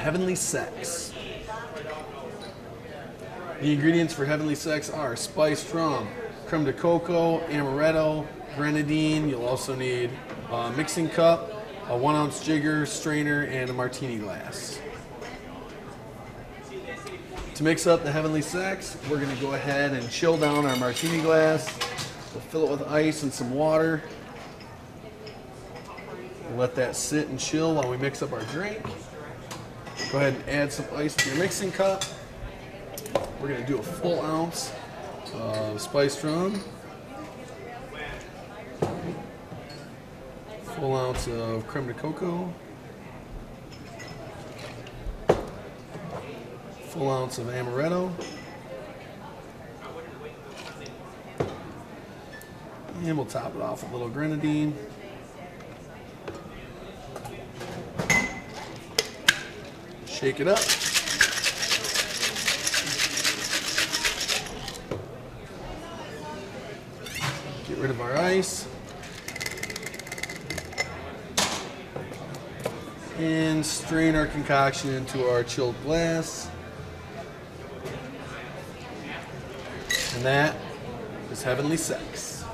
Heavenly Sex. The ingredients for Heavenly Sex are spiced rum, creme de coco, amaretto, grenadine. You'll also need a mixing cup, a 1 ounce jigger, strainer, and a martini glass. To mix up the Heavenly Sex, we're going to go ahead and chill down our martini glass. We'll fill it with ice and some water. We'll let that sit and chill while we mix up our drink. Go ahead and add some ice to your mixing cup. We're going to do a full ounce of spiced rum, full ounce of creme de coco, full ounce of amaretto, and we'll top it off with a little grenadine. Shake it up. Get rid of our ice. And strain our concoction into our chilled glass. And that is Heavenly Sex.